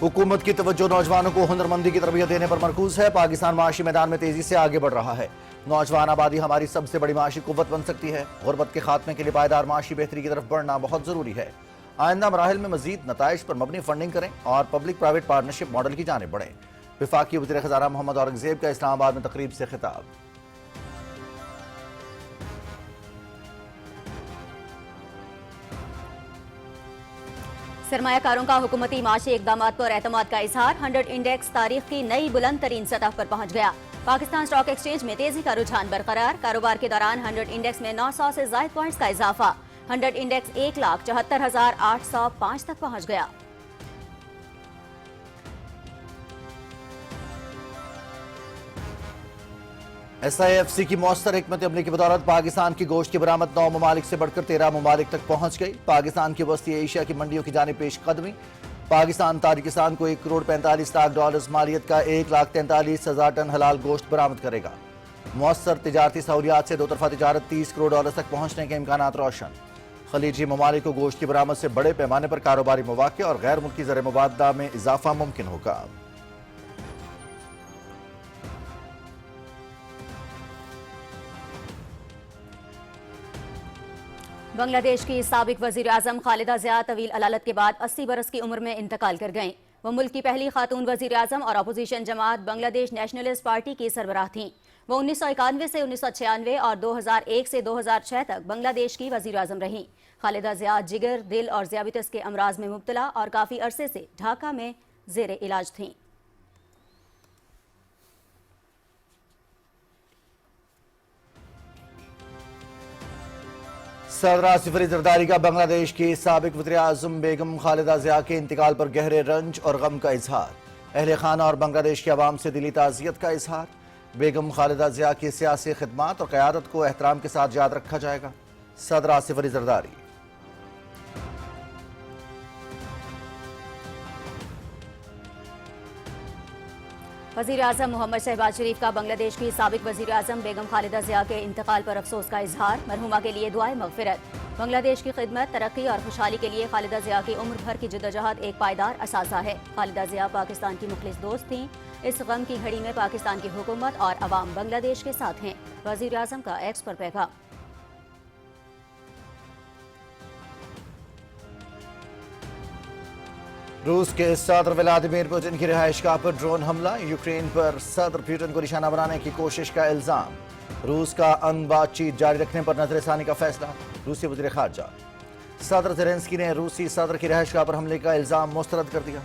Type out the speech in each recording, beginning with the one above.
हुकूमत की तवज्जो नौजवानों को हुनरमंदी की तरबियत देने पर मरकूज है। पाकिस्तान माशी मैदान में तेजी से आगे बढ़ रहा है। नौजवान आबादी हमारी सबसे बड़ी माशी कुव्वत बन सकती है। गुर्बत के खात्मे के लिए पायदार माशी बेहतरी की तरफ बढ़ना बहुत जरूरी है। आइंदा मराहिल में मजीद नताइज पर मबनी फंडिंग करें और पब्लिक प्राइवेट पार्टनरशिप मॉडल की जानिब बढ़ें। वफाकी वज़ीर ख़ज़ाना मोहम्मद औरंगज़ेब का इस्लामाबाद में तकरीब से खिताब। सरमायाकारों का हुकूमती माशी इक़दामात पर एतमाद का इजहार। 100 इंडेक्स तारीख की नई बुलंद तरीन सतह पर पहुंच गया। पाकिस्तान स्टॉक एक्सचेंज में तेजी का रुझान बरकरार। कारोबार के दौरान 100 इंडेक्स में 900 से ज़ायद पॉइंट्स का इजाफा। 100 इंडेक्स 1,74,805 तक पहुंच गया। SIFC की मौसर हिकमत अमली की बदौलत पाकिस्तान की गोश्त की बरामद 9 ममालिक से बढ़कर 13 ममालिक तक पहुंच गई। पाकिस्तान की वस्ती एशिया की मंडियों की जानिब पेश कदमी। पाकिस्तान ताजिकिस्तान को $1,45,00,000 मालियत का 1,43,000 टन हलाल गोश्त बरामद करेगा। मौसर तिजारती सहूलियात से दोतरफा तिजारत $30 करोड़ तक पहुंचने के इम्कानात रोशन। खलीजी ममालिक को गोश्त की बरामद से बड़े पैमाने पर कारोबारी मौक़े और गैर मुल्की ज़र मुबादला में इजाफा मुमकिन होगा। बांग्लादेश की साबिक वजीर आजम खालिदा जिया तवील अलालत के बाद 80 बरस की उम्र में इंतकाल कर गईं। वो मुल्क की पहली खातून वजीर आजम और अपोजिशन जमात बांग्लादेश नेशनलिस्ट पार्टी की सरबराह थीं। वो 1991 से 1996 और 2001 से 2006 तक बांग्लादेश की वजीर आजम रहीं। खालिदा जिया जिगर, दिल और ज़ियाबितस के अमराज में मुब्तला और काफ़ी अरसे से ढाका में ज़ेर इलाज थीं। सदर आसिफ अली जरदारी का बांग्लादेश की साबिक वज़ीर आज़म बेगम खालिदा जिया के इंतकाल पर गहरे रंज और गम का इजहार। अहले खाना और बांग्लादेश की आवाम से दिली ताज़ियत का इजहार। बेगम खालिदा जिया की सियासी खिदमात और क़यादत को एहतराम के साथ याद रखा जाएगा। सदर आसिफ अली जरदारी। वज़ीर आज़म मोहम्मद शहबाज शरीफ का बांग्लादेश की साबिक वज़ीर आज़म बेगम खालिदा जिया के इंतकाल पर अफसोस का इजहार। मरहुमा के लिए दुआए मग़फ़िरत। बांग्लादेश की खिदमत, तरक्की और खुशहाली के लिए खालिदा जिया की उम्र भर की जद्दोजहद एक पायदार असासा है। खालिदा जिया पाकिस्तान की मुखलिस दोस्त थीं। इस गम की घड़ी में पाकिस्तान की हुकूमत और अवाम बांग्लादेश के साथ हैं। वज़ीर आज़म का एक्स पर पैगाम। रूस के सदर व्लादिमीर पुतिन की रिहाइशगाह पर ड्रोन हमला। यूक्रेन पर सदर पुतिन को निशाना बनाने की कोशिश का इल्जाम। रूस का बातचीत जारी रखने पर नजरसानी का फैसला। रूसी वज़ीर ख़ारजा सदर ज़ेलेंस्की ने रूसी सदर की रिहाइशगाह पर हमले का इल्जाम मुस्तरद कर दिया।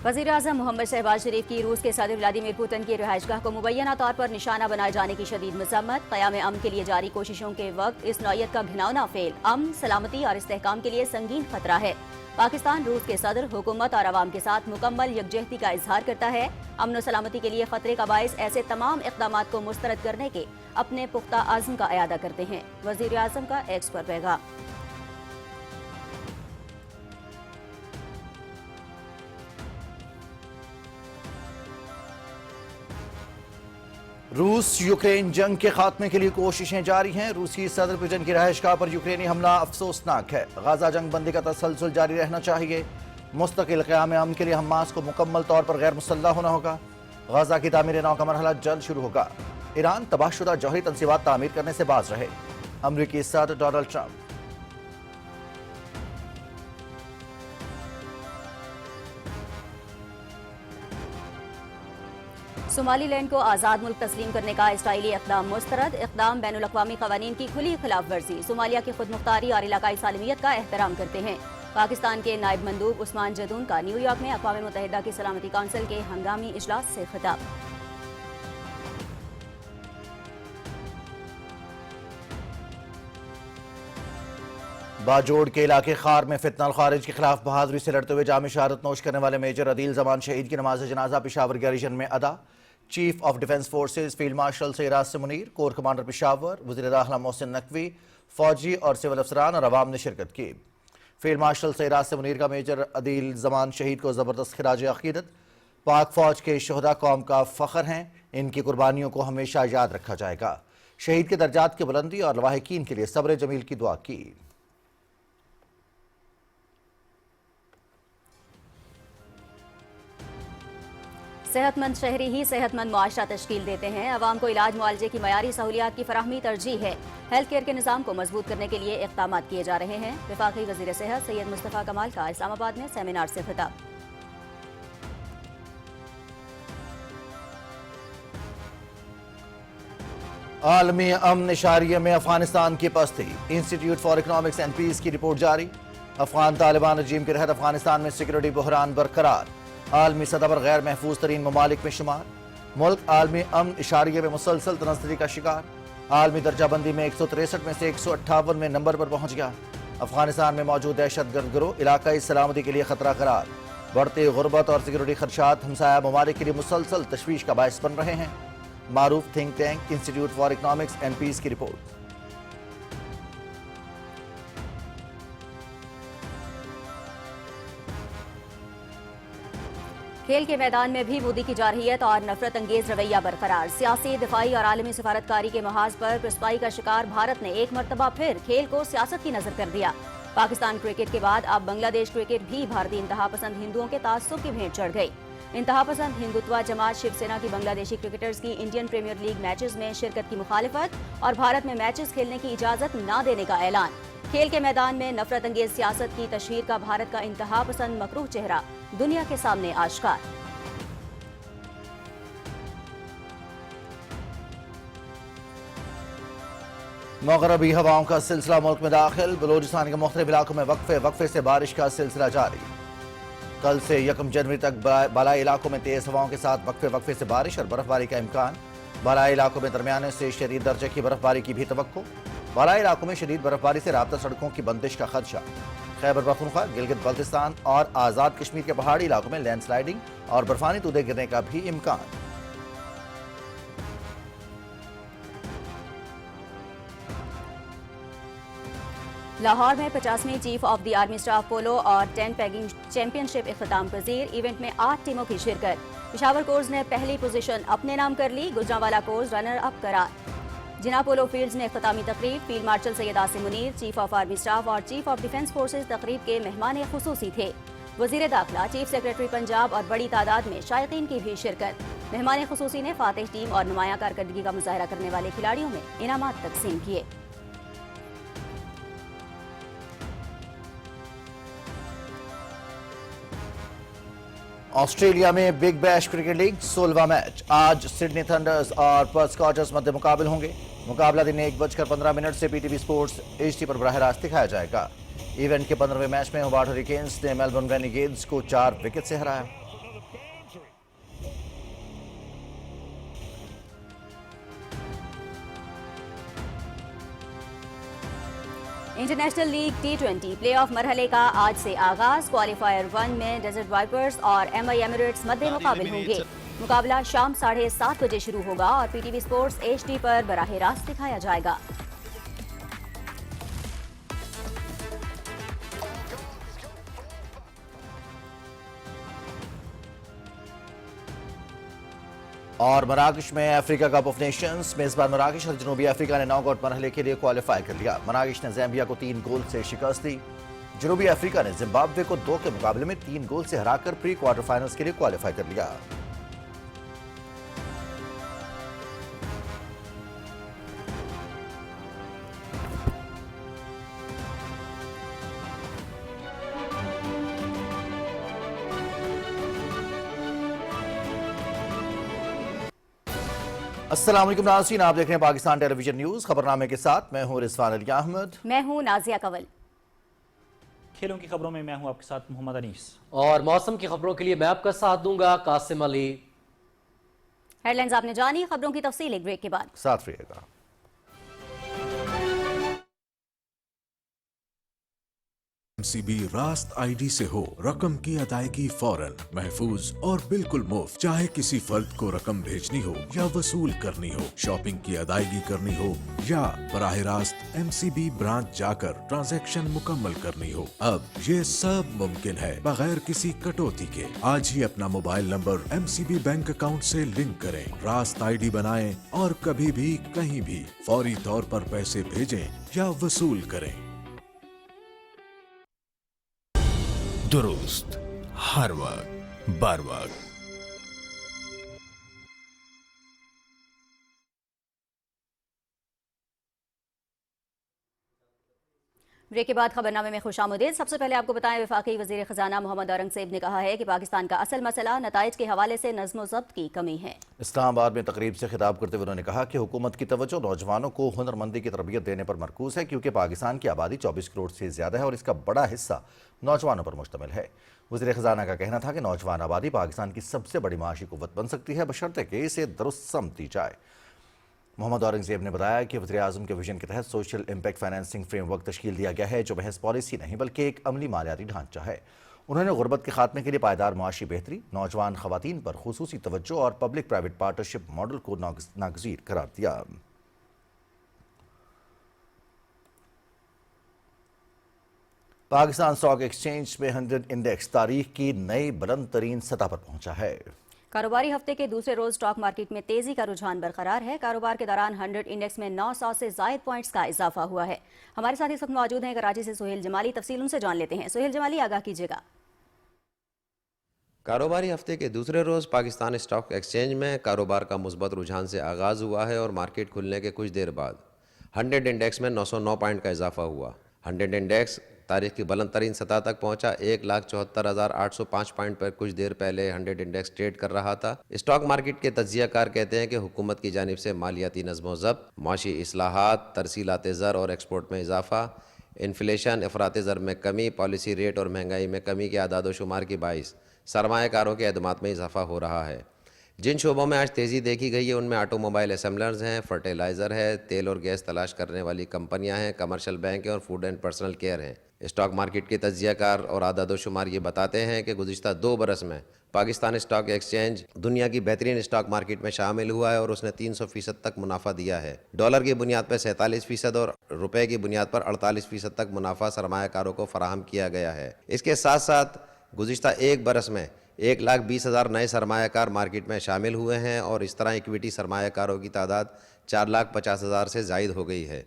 वज़ीर आज़म मोहम्मद शहबाज शरीफ की रूस के सदर व्लादिमीर पुतिन की रिहाइशगाह को मुबैना तौर पर निशाना बनाए जाने की शदीद मज़म्मत। क़याम अमन के लिए जारी कोशिशों के वक्त इस नौयत का घिनौना फेल अमन, सलामती और इस्तेहकाम के लिए संगीन खतरा है। पाकिस्तान रूस के सदर, हुकूमत और अवाम के साथ मुकम्मल यकजहती का इजहार करता है। अमन और सलामती के लिए खतरे का बाइस ऐसे तमाम इक़दामात को मुस्तरद करने के अपने पुख्ता आज़म का अयादा करते हैं। वज़ीर आज़म का एक्स पर पैगाम। रूस यूक्रेन जंग के खात्मे के लिए कोशिशें जारी हैं। रूसी सदर पुतिन की रिहाइशगाह पर यूक्रेनी हमला अफसोसनाक है। गाजा जंग बंदी का तसलसल जारी रहना चाहिए। मुस्तकिल क़याम अमन के लिए हमास को मुकम्मल तौर पर गैर मुसल्लह होना होगा। गाजा की तामीर नौ का मरहला जल्द शुरू होगा। ईरान तबाहशुदा जौहरी तंसीबात तामीर करने से बाज रहे। अमरीकी सदर डोनाल्ड ट्रंप। सोमालीलैंड को आज़ाद मुल्क तस्लीम करने का इसराइली इक़दाम मुस्तरद। इक़दाम बैनुल अक़वामी क़वानीन की खुली खिलाफ वर्जी, सोमालिया की खुद मुख्तारी और इलाकाई सालमियत का एहतराम करते हैं। पाकिस्तान के नायब मंदूब उस्मान जदून का न्यूयॉर्क में अक़वाम मुत्तहिदा की सलामती कौंसिल के हंगामी इजलास से खिताब। बाजोड़ के इलाके खार में फितना खारिज के खिलाफ बहादुरी से लड़ते हुए जामे शहादत नोश करने वाले मेजर अदील जमान शहीद की नमाज जनाजा पिशावर गैरिजन में अदा। Chief of defence forces field marshal Syed Asim Munir, core commander Peshawar, वज़ीर दाखिला मोहसिन नकवी, फौजी और सिविल अफसरान और अवाम ने शिरकत की। फील्ड मार्शल सैयद आसिम मुनीर का मेजर अदील जमान शहीद को ज़बरदस्त खिराज अक़ीदत। पाक फौज के शहदा कौम का फ़ख्र हैं, इनकी कुर्बानियों को हमेशा याद रखा जाएगा। शहीद के दर्जात की बुलंदी और लवाहिकीन के लिए सब्र जमील की दुआ की। सेहतमंद शहरी ही सेहतमंद मुआशरा तश्कील देते हैं। अवाम को इलाज मुआलजे की मयारी सहूलियात की फराहमी तरजीह है। हेल्थ केयर के निज़ाम को मजबूत करने के लिए इक़दाम किए जा रहे हैं। वफाकी वज़ीर सेहत सैयद मुस्तफ़ा कमाल का इस्लामाबाद में सेमिनार से खिताब। आलमी अमन इशारिये में अफगानिस्तान की पस्ती, institute for economics and peace की रिपोर्ट जारी। अफगान तालिबान रजीम के तहत अफगानिस्तान में सिक्योरिटी बहरान बरकरार, आलमी सतह पर गैर महफूज तरीन ममालिक में शुमार। मुल्क आलमी अमन इशारिये में मुसलसल तनज़्ज़ुली का शिकार, आलमी दर्जाबंदी में 163 में से 158वें नंबर पर पहुंच गया। अफगानिस्तान में मौजूद दहशतगर्द गिरोह इलाकाई सलामती के लिए खतरा करार। बढ़ती गुर्बत और सिक्योरिटी खदशात हमसाया ममालिक के लिए मुसलसल तशवीश का बायस बन रहे हैं। मारूफ think tank institute for economics and peace की रिपोर्ट। खेल के मैदान में भी मोदी की जारहियत और नफरत अंगेज रवैया बरकरार। सियासी, दिफाई और आलमी सफारतकारी के महाज पर पिस्पाई का शिकार भारत ने एक मरतबा फिर खेल को सियासत की नजर कर दिया। पाकिस्तान क्रिकेट के बाद अब बांग्लादेश क्रिकेट भी भारतीय इंतहा पसंद हिंदुओं के तासुब की भेंट चढ़ गई। इंतहा पसंद हिंदुत्वा जमात शिवसेना की बांग्लादेशी क्रिकेटर्स की इंडियन प्रीमियर लीग मैचेस में शिरकत की मुखालिफत और भारत में मैचेस खेलने की इजाजत न देने का ऐलान। खेल के मैदान में नफरत अंगेज सियासत की तशहीर का भारत का इंतहा पसंद मकरूह चेहरा दुनिया के सामने आश्कार। मगरबी हवाओं का सिलसिला मुल्क में दाखिल, बलूचिस्तान के मुख्तलिफ इलाकों में वक्फे से बारिश का सिलसिला जारी। कल से 1 जनवरी तक बालाई इलाकों में तेज हवाओं के साथ वक्फे से बारिश और बर्फबारी का इम्कान। बालाई इलाकों में दरमियाने से शदीद दर्जे की बर्फबारी की भी तवक्को। बालाई इलाकों में शदीद बर्फबारी से राब्ता सड़कों की बंदिश का खदशा। खैबर पख्तूनख्वा, गिलगित बल्तिस्तान और आज़ाद कश्मीर के पहाड़ी इलाकों में लैंडस्लाइडिंग और बर्फानी तूदे गिरने का भी इम्कान। लाहौर में 50वीं chief of the army staff polo और 10 पैगिंग चैंपियनशिप इख्तिताम पजीर। इवेंट में 8 टीमों की शिरकत। पेशावर कोर्स ने पहली पोजीशन अपने नाम कर ली, गुजरांवाला कोर्स रनर अप करार। जिना पोलो फील्ड्स में इख्तितामी तकरीब, field marshal Syed Asim Munir, chief of army staff और चीफ ऑफ डिफेंस फोर्सेज तकरीब के मेहमान खुसूसी थे। वजीर दाखिला, चीफ सेक्रेटरी पंजाब और बड़ी तादाद में शायकीन की भी शिरकत। मेहमान खुसूसी ने फातेह टीम और नुमाया कारकर्दगी का मुजाहरा करने वाले खिलाड़ियों में इनामात तकसीम किए। ऑस्ट्रेलिया में बिग बैश क्रिकेट लीग 16वां मैच आज सिडनी थंडर्स और पर्थ स्कॉचर्स मध्य मुकाबल होंगे। मुकाबला दिन 1:15 से पीटीवी स्पोर्ट्स एचडी पर बराह रास्त दिखाया जाएगा। इवेंट के 15वें मैच में होबार्ट हरिकेन्स ने मेलबर्न रेनिगेड्स को 4 विकेट से हराया। इंटरनेशनल लीग T20 प्लेऑफ मरहले का आज से आगाज। क्वालिफायर 1 में डेजर्ट वाइपर्स और MI एमिरेट्स मध्य मुकाबल होंगे। मुकाबला शाम 7:30 बजे शुरू होगा और पीटीवी स्पोर्ट्स HD पर बराह रास्त दिखाया जाएगा। और मराकश में अफ्रीका कप ऑफ नेशंस में इस बार मराकश और जनूबी अफ्रीका ने नॉकआउट मरहले के लिए क्वालिफाई कर लिया। मराकश ने ज़ैम्बिया को 3 गोल से शिकस्त दी। जनूबी अफ्रीका ने जिम्बाब्वे को 2 के मुकाबले में 3 गोल से हराकर प्री क्वार्टर फाइनल्स के लिए क्वालिफाई कर लिया। अस्सलाम वालेकुम नाज़रीन, आप देख रहे हैं पाकिस्तान टेलीविजन न्यूज। खबरनामे के साथ मैं हूं रिजवान अली अहमद। मैं हूं नाजिया कंवल। खेलों की खबरों में मैं हूं आपके साथ मोहम्मद अनीस और मौसम की खबरों के लिए मैं आपका साथ दूंगा कासिम अली। हेडलाइंस आपने जानी, खबरों की तफसील एक ब्रेक के बाद साथ रहिएगा। MCB रास्त ID से हो रकम की अदायगी फौरन, महफूज और बिल्कुल मुफ्त। चाहे किसी फर्द को रकम भेजनी हो या वसूल करनी हो, शॉपिंग की अदायगी करनी हो या बराह रास्त MCB ब्रांच जाकर ट्रांजैक्शन मुकम्मल करनी हो, अब ये सब मुमकिन है बगैर किसी कटौती के। आज ही अपना mobile number MCB bank account से लिंक करें, रास्त ID बनाएं और कभी भी कहीं भी फौरी तौर पर पैसे भेजें या वसूल करें। दुरुस्त हर वक्त बर वक्त। ब्रेक के बाद खबरनामे में खुशामदीद। सबसे पहले आपको बताएं, वफाकी वजीर खजाना मोहम्मद औरंगजेब ने कहा है कि पाकिस्तान का असल मसला नताइज के हवाले से नज़्म ज़ब्त की कमी है। इस्लामाबाद में तकरीब से खिताब करते हुए उन्होंने कहा कि हुकूमत की तवज्जो नौजवानों को हुनरमंदी की तरबियत देने पर मरकूज है, क्योंकि पाकिस्तान की आबादी 24 करोड़ से ज़्यादा है और इसका बड़ा हिस्सा नौजवानों पर मुश्तमिल है। वज़ीर ख़जाना का कहना था कि नौजवान आबादी पाकिस्तान की सबसे बड़ी माशी कुव्वत बन सकती है, बशर्ते कि इसे दुरुस्त समझी जाए। मोहम्मद औरंगजेब ने बताया कि वज़ीर आज़म के विजन के तहत सोशल इम्पैक्ट फाइनेंसिंग फ्रेमवर्क तश्कील दिया गया है, जो महज पॉलिसी नहीं बल्कि एक अमली मालियाती ढांचा है। उन्होंने गुर्बत के खात्मे के लिए पायदार मुआशी बेहतरी, नौजवान ख़वातीन पर खुसूसी तवज्जो और पब्लिक प्राइवेट पार्टनरशिप मॉडल को नागज़ीर करार दिया। पाकिस्तान स्टॉक एक्सचेंज में 100 इंडेक्स तारीख की नई बुलंद तरीन सतह पर पहुंचा है। कारोबारी हफ्ते के दूसरे रोज स्टॉक मार्केट में तेजी का रुझान बरकरार है। कारोबार के दौरान 100 इंडेक्स में 900 से जायद पॉइंट्स का इजाफा हुआ है। हमारे साथ इस वक्त मौजूद हैं कराची से सुहेल जमाली, तफसील उनसे जान लेते हैं। सुहेल जमाली, आगाह कीजिएगा। कारोबारी हफ्ते के दूसरे रोज़ पाकिस्तान स्टॉक एक्सचेंज में कारोबार का मुस्बत रुझान से आगाज़ हुआ है और मार्केट खुलने के कुछ देर बाद 100 इंडेक्स में 909 पॉइंट का इजाफा हुआ। 100 इंडेक्स तारीख की बुलंद तरीन सतह तक पहुंचा। 1,74,805 पॉइंट पर कुछ देर पहले 100 इंडेक्स ट्रेड कर रहा था। स्टॉक मार्केट के तज्जियाकार कहते हैं कि हुकूमत की जानिब से मालियाती नज़्म ज़ब्त, माशी इस्लाहात, तरसीलात ज़र और एक्सपोर्ट में इजाफा, इन्फ्लेशन, अफरात ज़र में कमी, पॉलिसी रेट और महंगाई में कमी के आदाद शुमार की बाइस सरमायाकारों के एतमाद में इजाफा हो रहा है। जिन शोबों में आज तेज़ी देखी गई है उनमें ऑटोमोबाइल असेंबलर्स हैं, फर्टिलाइज़र है, तेल और गैस तलाश करने वाली कंपनियां हैं, कमर्शियल बैंक हैं और फूड एंड पर्सनल केयर हैं। स्टॉक मार्केट के तज्जियाकार और आदाद शुमार ये बताते हैं कि गुज़िश्ता 2 बरस में पाकिस्तान स्टॉक एक्सचेंज दुनिया की बेहतरीन स्टॉक मार्केट में शामिल हुआ है और उसने 300% तक मुनाफा दिया है। डॉलर की बुनियाद पर 47% और रुपए की बुनियाद पर 48% तक मुनाफा सरमायाकारों को फराहम किया गया है। इसके साथ साथ गुज़िश्ता 1 बरस में 1,20,000 नए सरमायाकार मार्केट में शामिल हुए हैं और इस तरह इक्विटी सरमायाकारों की तादाद 4,50,000 से ज़ायद हो गई है।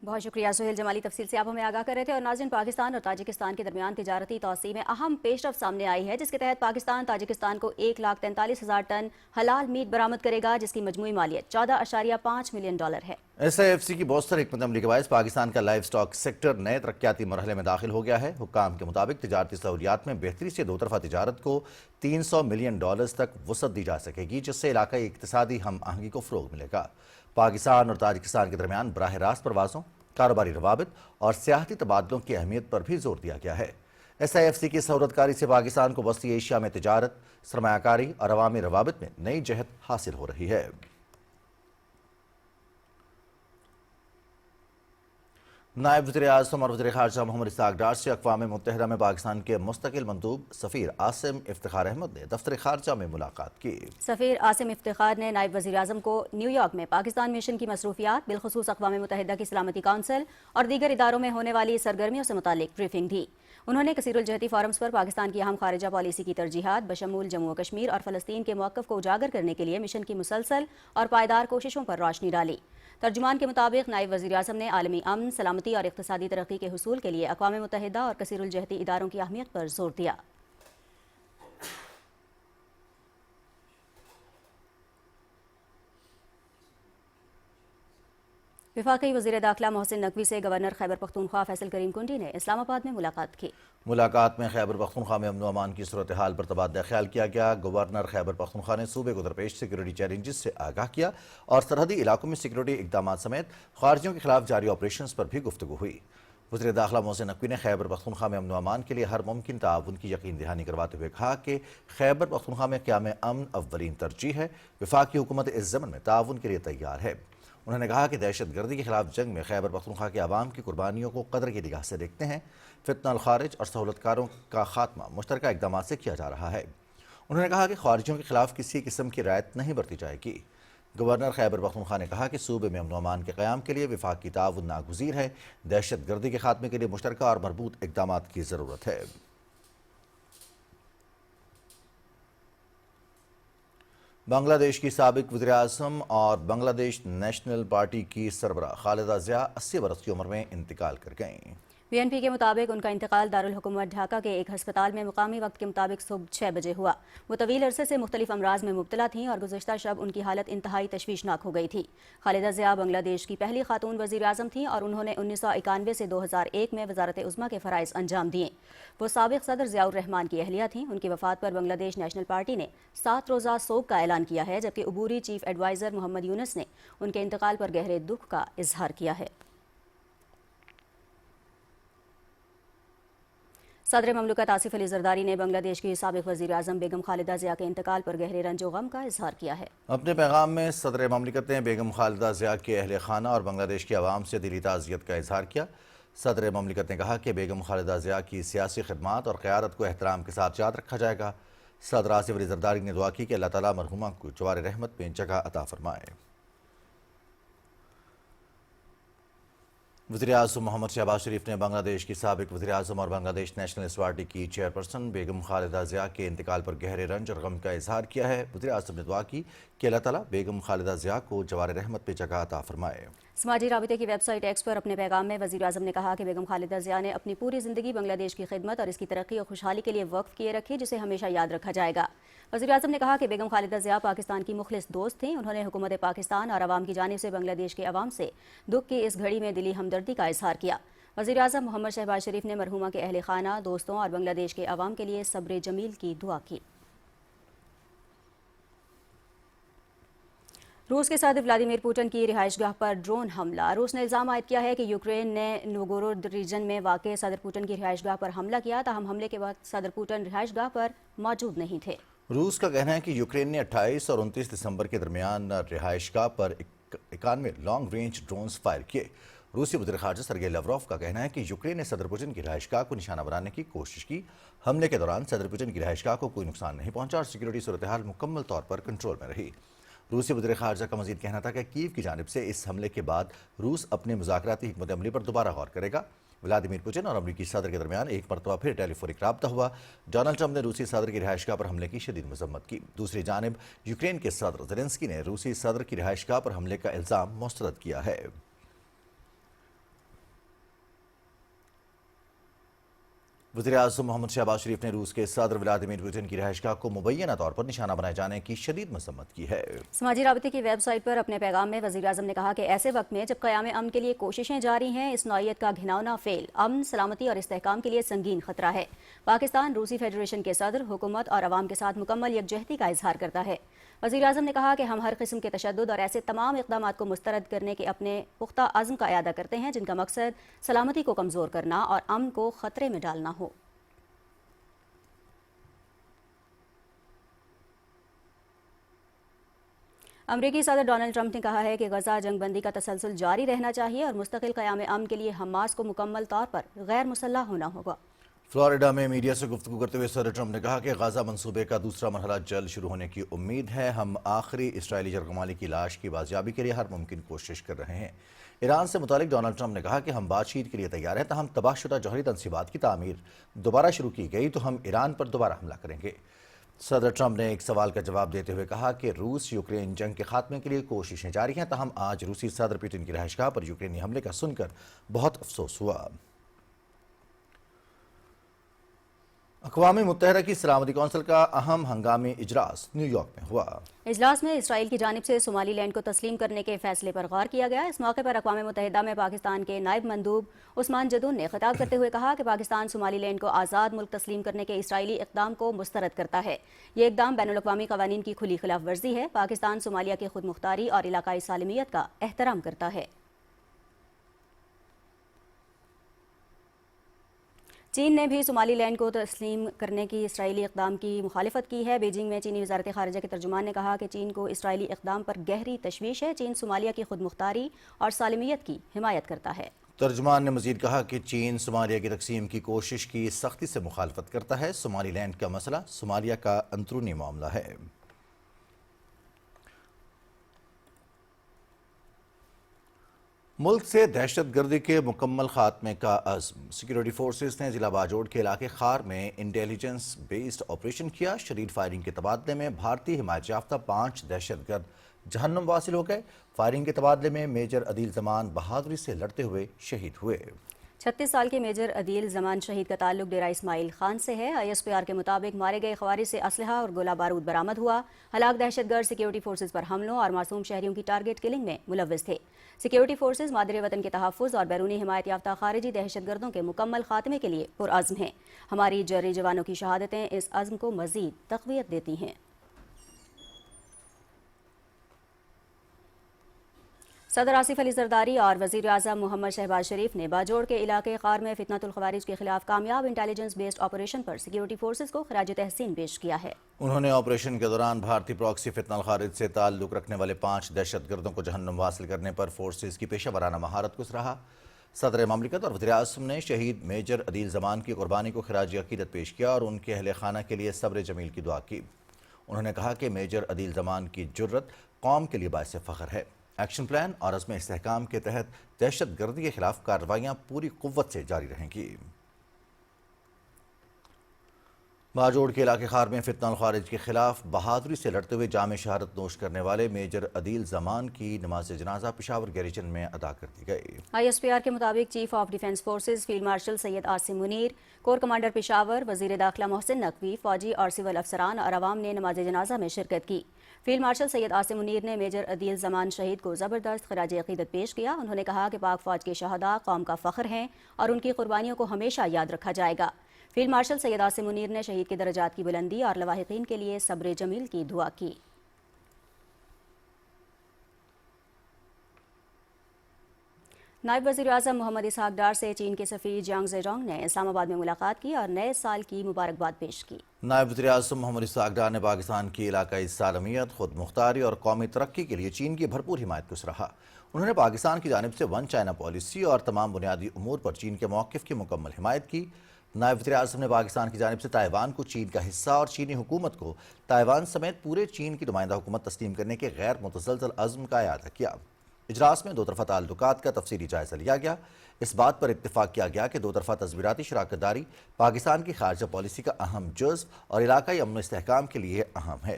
बहुत शुक्रिया सुहेल जमाली, तफसील से आप हमें आगाह कर रहे थे। और नाज़रीन, पाकिस्तान और ताजिकिस्तान के दरमियान तिजारती तौसी में अहम पेशरफ सामने आई है, जिसके तहत पाकिस्तान ताजिकिस्तान को 1,43,000 टन हलाल मीट बरामद करेगा, जिसकी मजमूई मालियत $14.5 मिलियन है। SIFC की मौसर हिकमत अमली के बायस पाकिस्तान का लाइव स्टॉक सेक्टर नए तरक्याती मरहले में दाखिल हो गया है। हुक्काम के मुताबिक तिजारती सहूलियात में बेहतरी से दो तरफा तिजारत को $300 मिलियन तक वसअत दी जा सकेगी, जिससे इलाकाई इक्तिसादी हम आहंगी को फ़रोग मिलेगा। पाकिस्तान और ताजिकिस्तान के दरमियान बराह रास्त परवाज़ों, कारोबारी रवाबित और सियाहती तबादलों की अहमियत पर भी जोर दिया गया है। SIFC की सहूलतकारी से पाकिस्तान को वस्ती एशिया में तिजारत, सरमायाकारी और अवामी रवाबित में नई जहत हासिल हो रही है। नायब वज़ीर आज़म और वज़ीर ख़ारजा मोहम्मद इस्हाक़ डार से अक़वाम मुत्तहिदा में पाकिस्तान के मुस्तकिल मंदूब सफ़ीर आसिम इफ्तिख़ार अहमद ने दफ्तर ख़ारजा में मुलाकात की। सफ़ीर आसिम इफ्तिख़ार ने नायब वज़ीर आज़म को न्यूयॉर्क में पाकिस्तान मिशन की मसरूफियात, बिलखुसूस अक़वाम मुत्तहिदा की सलामती काउंसिल और दीगर इदारों में होने वाली सरगर्मियों से मुतालिक ब्रीफिंग दी। उन्होंने कसीरुल जहती फोरम्स पर पाकिस्तान की अहम खारिजा पॉलिसी की तरजीहात बशमूल जम्मू व कश्मीर और फ़लस्तीन के मौक़िफ़ को उजागर करने के लिए मिशन की मुसलसल और पायदार कोशिशों पर रोशनी डाली। तर्जुमान के मुताबिक नायब वज़ीर आज़म ने आलमी अमन, सलामती और इक़्तिसादी तरक्की के हुसूल के लिए अक़वाम मुत्तहिदा और कसीरुल जहती इदारों की अहमियत पर जोर दिया। वफाकी वज़ीर दाखिला मोहसिन नकवी से गवर्नर खैबर पख्तूनख्वा फैसल करीम कुंडी ने इस्लामाबाद में मुलाकात की। मुलाकात में खैबर पख्तूनख्वा में अमन व अमान की सूरत हाल पर तबादला ख्याल किया गया। गवर्नर खैबर पख्तूनख्वा ने सूबे को दरपेश सिक्योरिटी चैलेंजेस से आगाह किया और सरहदी इलाकों में सिक्योरिटी इक़दामात समेत खारिजियों के खिलाफ जारी ऑपरेशन पर भी गुफ्तगू हुई। वज़ीर दाखिला मोहसिन नकवी ने खैबर पख्तूनख्वा में अमन व अमान के लिए हर मुमकिन ताउन की यकीन दहानी करवाते हुए कहा कि खैबर पख्तूनख्वा में क़याम अमन अव्वलीन तरजीह है। वफाकी हुकूमत इस ज़मन में ताउन के लिए तैयार है। انہوں نے کہا کہ دہشت گردی کے خلاف جنگ میں خیبر پختونخوا کے عوام کی قربانیوں کو قدر کی نگاہ سے دیکھتے ہیں. فتنہ الخارج اور سہولت کاروں کا خاتمہ مشترکہ اقدامات سے کیا جا رہا ہے. انہوں نے کہا کہ خارجیوں کے خلاف کسی قسم کی رعایت نہیں برتی جائے گی. گورنر خیبر پختونخوا نے کہا کہ صوبے میں امن و امان کے قیام کے لیے وفاق کی تعاون ناگزیر ہے. دہشت گردی کے خاتمے کے لیے مشترکہ اور مربوط اقدامات کی ضرورت ہے. بنگلہ دیش کی سابق وزیر اعظم اور بنگلہ دیش نیشنل پارٹی کی سربراہ خالدہ ضیاء 80 برس کی عمر میں انتقال کر گئیں. BNP کے مطابق ان کا انتقال دارالحکومت ڈھاکہ کے ایک ہسپتال میں مقامی وقت کے مطابق صبح 6 بجے ہوا. وہ طویل عرصے سے مختلف امراض میں مبتلا تھیں اور گزشتہ شب ان کی حالت انتہائی تشویشناک ہو گئی تھی. خالدہ ضیاء بنگلہ دیش کی پہلی خاتون وزیر اعظم تھیں اور انہوں نے 1991 سے 2001 میں وزارت عظمیٰ کے فرائض انجام دیے. وہ سابق صدر ضیاء الرحمان کی اہلیہ تھیں. ان کی وفات پر بنگلہ دیش نیشنل پارٹی نے 7 روزہ سوگ کا اعلان کیا ہے، جبکہ عبوری چیف ایڈوائزر محمد یونس نے ان کے انتقال پر گہرے دکھ کا اظہار کیا ہے. صدر مملکت آصف علی زرداری نے بنگلہ دیش کی سابق وزیر اعظم بیگم خالدہ ضیاء کے انتقال پر گہرے رنج و غم کا اظہار کیا ہے. اپنے پیغام میں صدر مملکت نے بیگم خالدہ ضیاء کے اہل خانہ اور بنگلہ دیش کے عوام سے دلی تعزیت کا اظہار کیا. صدر مملکت نے کہا کہ بیگم خالدہ ضیاء کی سیاسی خدمات اور قیادت کو احترام کے ساتھ یاد رکھا جائے گا. صدر آصف علی زرداری نے دعا کی کہ اللہ تعالیٰ مرحومہ کو جوار رحمت میں جگہ عطا فرمائے. وزیر اعظم محمد شہباز شریف نے بنگلہ دیش کی سابق وزیر اعظم اور بنگلہ دیش نیشنلسٹ پارٹی کی چیئرپرسن بیگم خالدہ ضیاء کے انتقال پر گہرے رنج اور غم کا اظہار کیا ہے. وزیر اعظم نے دعا کی کہ اللہ تعالیٰ بیگم خالدہ ضیاء کو جوار رحمت پہ جگہ عطا فرمائے. سماجی رابطے کی ویب سائٹ ایکس پر اپنے پیغام میں وزیر اعظم نے کہا کہ بیگم خالدہ ضیاء نے اپنی پوری زندگی بنگلہ دیش کی خدمت اور اس کی ترقی اور خوشحالی کے لیے وقف کیے رکھی، جسے ہمیشہ یاد رکھا جائے گا. وزیر اعظم نے کہا کہ بیگم خالدہ ضیاء پاکستان کی مخلص دوست تھیں. انہوں نے حکومت پاکستان اور عوام کی جانب سے بنگلہ دیش کے عوام سے دکھ کی اس گھڑی میں دلی ہمدردی کا اظہار کیا. وزیر اعظم محمد شہباز شریف نے مرحومہ کے اہل خانہ، دوستوں اور بنگلہ دیش کے عوام کے لیے صبر جمیل کی دعا کی. روس کے صدر ولادیمیر پوٹن کی رہائش گاہ پر ڈرون حملہ. روس نے الزام عائد کیا ہے کہ یوکرین نے نوگورود ریجن میں واقع صدر پوٹن کی رہائش گاہ پر حملہ کیا، تاہم حملے کے بعد صدر پوٹن رہائش گاہ پر موجود نہیں تھے. روس کا کہنا ہے کہ یوکرین نے 28 اور 29 دسمبر کے درمیان رہائش گاہ پر 91 لانگ رینج ڈرونز فائر کیے. روسی وزیر خارجہ سرگئی لاوروف کا کہنا ہے کہ یوکرین نے صدر پوٹن کی رہائش گاہ کو نشانہ بنانے کی کوشش کی. حملے کے دوران صدر پوٹن کی رہائش گاہ کو کوئی نقصان نہیں پہنچا اور سیکیورٹی صورتحال مکمل طور پر کنٹرول میں رہی. روسی وزیر خارجہ کا مزید کہنا تھا کہ کیو کی جانب سے اس حملے کے بعد روس اپنے مذاکراتی حکمت عملی پر دوبارہ غور کرے گا. ولادیمیر پوٹن اور امریکی صدر کے درمیان ایک مرتبہ پھر ٹیلی فونک رابطہ ہوا. ڈونلڈ ٹرمپ نے روسی صدر کی رہائش گاہ پر حملے کی شدید مذمت کی. دوسری جانب یوکرین کے صدر زیلنسکی نے روسی صدر کی رہائش گاہ پر حملے کا الزام مسترد کیا ہے. وزیر اعظم محمد شہباز شریف نے روس کے صدر ولادیمیر پوٹن کی رہائش گاہ کو مبینہ طور پر نشانہ بنائے جانے کی شدید مذمت کی ہے. سماجی رابطے کی ویب سائٹ پر اپنے پیغام میں وزیر اعظم نے کہا کہ ایسے وقت میں جب قیام امن کے لیے کوششیں جاری ہیں، اس نوعیت کا گھناؤنا فعل امن، سلامتی اور استحکام کے لیے سنگین خطرہ ہے. پاکستان روسی فیڈریشن کے صدر، حکومت اور عوام کے ساتھ مکمل یکجہتی کا اظہار کرتا ہے. وزیر اعظم نے کہا کہ ہم ہر قسم کے تشدد اور ایسے تمام اقدامات کو مسترد کرنے کے اپنے پختہ عزم کا اعادہ کرتے ہیں جن کا مقصد سلامتی کو کمزور کرنا اور امن کو خطرے میں ڈالنا ہو. امریکی صدر ڈونلڈ ٹرمپ نے کہا ہے کہ غزہ جنگ بندی کا تسلسل جاری رہنا چاہیے اور مستقل قیام امن کے لیے حماس کو مکمل طور پر غیر مسلح ہونا ہوگا. فلوریڈا میں میڈیا سے گفتگو کرتے ہوئے صدر ٹرمپ نے کہا کہ غزہ منصوبے کا دوسرا مرحلہ جلد شروع ہونے کی امید ہے. ہم آخری اسرائیلی یرغمالی کی لاش کی بازیابی کے لیے ہر ممکن کوشش کر رہے ہیں. ایران سے متعلق ڈونلڈ ٹرمپ نے کہا کہ ہم بات چیت کے لیے تیار ہیں. تاہم تباہ شدہ جوہری تنصیبات کی تعمیر دوبارہ شروع کی گئی تو ہم ایران پر دوبارہ حملہ کریں گے. صدر ٹرمپ نے ایک سوال کا جواب دیتے ہوئے کہا کہ روس یوکرین جنگ کے خاتمے کے لیے کوششیں جاری ہیں. تاہم آج روسی صدر پوٹن کی رہائش گاہ پر یوکرینی حملے کا سن کر بہت افسوس ہوا. اقوام متحدہ کی سلامتی کونسل کا اہم ہنگامی اجلاس نیو یارک میں ہوا. اجلاس میں اسرائیل کی جانب سے صومالی لینڈ کو تسلیم کرنے کے فیصلے پر غور کیا گیا. اس موقع پر اقوام متحدہ میں پاکستان کے نائب مندوب عثمان جدون نے خطاب کرتے ہوئے کہا کہ پاکستان صومالی لینڈ کو آزاد ملک تسلیم کرنے کے اسرائیلی اقدام کو مسترد کرتا ہے. یہ اقدام بین الاقوامی قوانین کی کھلی خلاف ورزی ہے. پاکستان صومالیہ کی خود مختاری اور علاقائی سالمیت کا احترام کرتا ہے. چین نے بھی صومالی لینڈ کو تسلیم کرنے کی اسرائیلی اقدام کی مخالفت کی ہے۔ بیجنگ میں چینی وزارت خارجہ کے ترجمان نے کہا کہ چین کو اسرائیلی اقدام پر گہری تشویش ہے۔ چین صومالیہ کی خود مختاری اور سالمیت کی حمایت کرتا ہے۔ ترجمان نے مزید کہا کہ چین صومالیہ کی تقسیم کی کوشش کی سختی سے مخالفت کرتا ہے۔ صومالی لینڈ کا مسئلہ صومالیہ کا اندرونی معاملہ ہے۔ ملک سے دہشت گردی کے مکمل خاتمے کا عزم۔ سیکیورٹی فورسز نے ضلع باجوڑ کے علاقے خار میں انٹیلیجنس بیسڈ آپریشن کیا۔ شدید فائرنگ کے تبادلے میں بھارتی حمایت یافتہ 5 دہشت گرد جہنم واصل ہو گئے۔ فائرنگ کے تبادلے میں میجر عدیل زمان بہادری سے لڑتے ہوئے شہید ہوئے۔ 36 سال کے میجر عدیل زمان شہید کا تعلق ڈیرہ اسماعیل خان سے ہے۔ ISPR کے مطابق مارے گئے خوارج سے اسلحہ اور گولہ بارود برآمد ہوا۔ ہلاک دہشت گرد سیکیورٹی فورسز پر حملوں اور معصوم شہریوں کی ٹارگٹ کلنگ میں ملوث تھے۔ سیکیورٹی فورسز مادر وطن کے تحفظ اور بیرونی حمایت یافتہ خارجی دہشت گردوں کے مکمل خاتمے کے لیے پرعزم ہیں۔ ہماری جرری جوانوں کی شہادتیں اس عزم کو مزید تقویت دیتی ہیں۔ صدر آصف علی زرداری اور وزیر اعظم محمد شہباز شریف نے باجوڑ کے علاقے خار میں فتنۃ الخوارج کے خلاف کامیاب انٹیلیجنس بیسڈ آپریشن پر سیکیورٹی فورسز کو خراج تحسین پیش کیا ہے۔ انہوں نے آپریشن کے دوران بھارتی پراکسی فتنہ الخارج سے تعلق رکھنے والے 5 دہشت گردوں کو جہنم حاصل کرنے پر فورسز کی پیشہ ورانہ مہارت کو سراہا۔ صدر مملکت اور وزیر اعظم نے شہید میجر عدیل زمان کی قربانی کو خراج عقیدت پیش کیا اور ان کے اہل خانہ کے لیے صبر جمیل کی دعا کی۔ انہوں نے کہا کہ میجر عدیل زمان کی جرت قوم کے لیے باعث فخر ہے۔ ایکشن پلان اور عزم استحکام کے تحت دہشت گردی کے خلاف کارروائیاں پوری قوت سے جاری رہیں گی۔ باجوڑ کے علاقے خار میں فتنہ الخارج کے خلاف بہادری سے لڑتے ہوئے جام شہادت نوش کرنے والے میجر عدیل زمان کی نماز جنازہ پشاور گیریجن میں ادا کر دی گئی۔ ISPR کے مطابق chief of defence forces field marshal Syed Asim Munir, corps commander Peshawar, وزیر داخلہ محسن نقوی، فوجی اور سول افسران اور عوام نے نماز جنازہ میں شرکت کی۔ فیلڈ مارشل سید عاصم منیر نے میجر عدیل زمان شہید کو زبردست خراج عقیدت پیش کیا۔ انہوں نے کہا کہ پاک فوج کے شہداء قوم کا فخر ہیں اور ان کی قربانیوں کو ہمیشہ یاد رکھا جائے گا۔ فیلڈ مارشل سید عاصم منیر نے شہید کے درجات کی بلندی اور لواحقین کے لیے صبر جمیل کی دعا کی۔ نائب وزیر اعظم محمد اسحاق ڈار سے چین کے سفیر جیانگ زیڈونگ نے اسلام آباد میں ملاقات کی اور نئے سال کی مبارکباد پیش کی۔ نائب وزیر اعظم محمد اسحاق ڈار نے پاکستان کی علاقائی سالمیت، خود مختاری اور قومی ترقی کے لیے چین کی بھرپور حمایت کو سراہا۔ انہوں نے پاکستان کی جانب سے ون چائنا پالیسی اور تمام بنیادی امور پر چین کے موقف کی مکمل حمایت کی۔ نائب وزیر اعظم نے پاکستان کی جانب سے تائیوان کو چین کا حصہ اور چینی حکومت کو تائیوان سمیت پورے چین کی نمائندہ حکومت تسلیم کرنے کے غیر متزلزل عزم کا اعادہ کیا۔ اجلاس میں 2 طرفہ تعلقات کا تفصیلی جائزہ لیا گیا۔ اس بات پر اتفاق کیا گیا کہ 2 طرفہ تصویراتی شراکت داری پاکستان کی خارجہ پالیسی کا اہم جزو اور علاقائی امن و استحکام کے لیے اہم ہے۔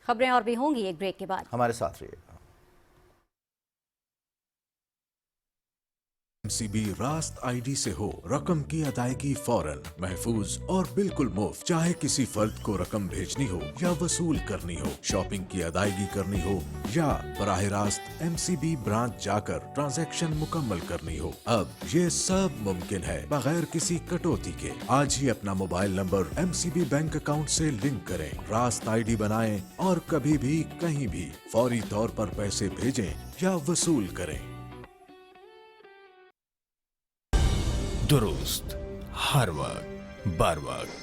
خبریں اور بھی ہوں گی ایک بریک کے بعد، ہمارے ساتھ رہیے گا۔ MCB راست ID سے ہو رقم کی ادائیگی فوراً، محفوظ اور بالکل مفت۔ چاہے کسی فرد کو رقم بھیجنی ہو یا وصول کرنی ہو، شاپنگ کی ادائیگی کرنی ہو یا براہ راست MCB برانچ جا کر ٹرانزیکشن مکمل کرنی ہو، اب یہ سب ممکن ہے بغیر کسی کٹوتی کے۔ آج ہی اپنا mobile number MCB bank account سے لنک کریں، راست ID بنائیں اور کبھی بھی کہیں بھی فوری طور پر پیسے بھیجیں یا وصول کریں۔ درست، ہر وقت، بر وقت۔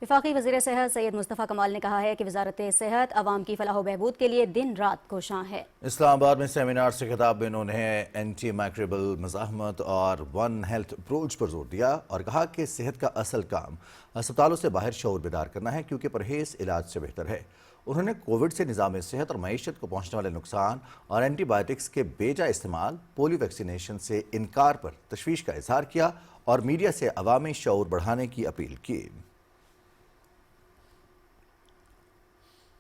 وفاقی وزیر صحت سید مصطفیٰ کمال نے کہا ہے کہ وزارت صحت عوام کی فلاح و بہبود کے لیے دن رات کوشاں ہے۔ اسلام آباد میں سیمینار سے خطاب میں انہوں نے اینٹی مائکروبل مزاحمت اور ون ہیلتھ اپروچ پر زور دیا اور کہا کہ صحت کا اصل کام اسپتالوں سے باہر شعور بیدار کرنا ہے، کیونکہ پرہیز علاج سے بہتر ہے۔ انہوں نے کووڈ سے نظام صحت اور معیشت کو پہنچنے والے نقصان اور اینٹی بائیوٹکس کے بے جا استعمال، پولیو ویکسینیشن سے انکار پر تشویش کا اظہار کیا اور میڈیا سے عوامی شعور بڑھانے کی اپیل کی۔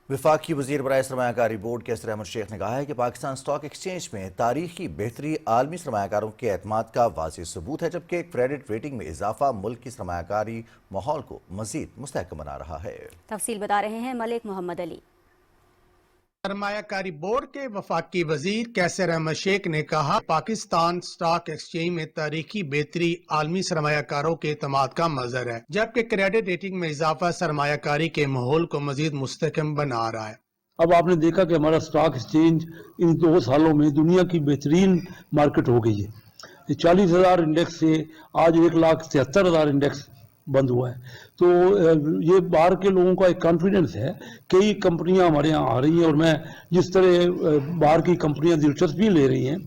وفاقی وزیر برائے سرمایہ کاری بورڈ کیسر احمد شیخ نے کہا ہے کہ پاکستان اسٹاک ایکسچینج میں تاریخی بہتری عالمی سرمایہ کاروں کے اعتماد کا واضح ثبوت ہے، جبکہ کریڈٹ ریٹنگ میں اضافہ ملک کی سرمایہ کاری ماحول کو مزید مستحکم بنا رہا ہے۔ تفصیل بتا رہے ہیں ملک محمد علی۔ सरमाया कारी बोर्ड के वफाकी वजीर कैसर अहमद शेख ने कहा, पाकिस्तान स्टॉक एक्सचेंज में तारीखी बेहतरी आलमी सरमायाकारों के एतमाद का मजहर है, जबकि क्रेडिट रेटिंग में इजाफा सरमायाकारी के माहौल को मजीद मुस्तहकम बना रहा है। अब आपने देखा कि हमारा स्टॉक एक्सचेंज इन 2 सालों में दुनिया की बेहतरीन मार्केट हो गई है। 40,000 इंडेक्स से आज 1,73,000 इंडेक्स बंद हुआ है। तो ये बाहर के लोगों का एक कॉन्फिडेंस है। कई कंपनियां हमारे यहाँ आ रही हैं और मैं जिस तरह बाहर की कंपनियां दिलचस्पी ले रही हैं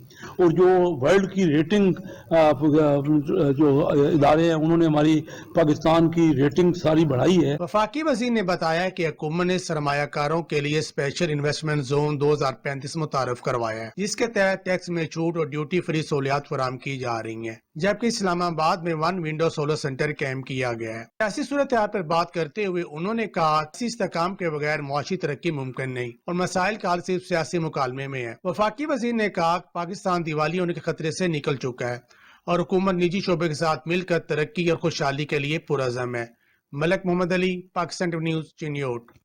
और जो वर्ल्ड की रेटिंग जो इदारे हैं उन्होंने हमारी पाकिस्तान की रेटिंग सारी बढ़ाई है। वफाकी वजीर ने बताया कि हुकूमत ने सरमायाकारों के लिए स्पेशल इन्वेस्टमेंट जोन 2035 मुतारफ करवाया है, जिसके तहत टैक्स में छूट और ड्यूटी फ्री सहूलियात फराहम की जा रही हैं, जबकि इस्लामाबाद में 1 विंडो सोलर सेंटर कायम किया गया है। ऐसी सूरत हाल पर बात करते हुए उन्होंने कहा, इस्तेहकाम के बगैर मुआशी तरक्की मुमकिन नहीं और मसाइल का हल सिर्फ सियासी मुकालमे में है। वफाकी वजीर ने कहा, पाकिस्तान दिवाली होने के खतरे से निकल चुका है और हुकूमत निजी शोबे के साथ मिलकर तरक्की और खुशहाली के लिए पुरअज़म है। मलक मोहम्मद अली, पाकिस्तान न्यूज़, चिन्योट।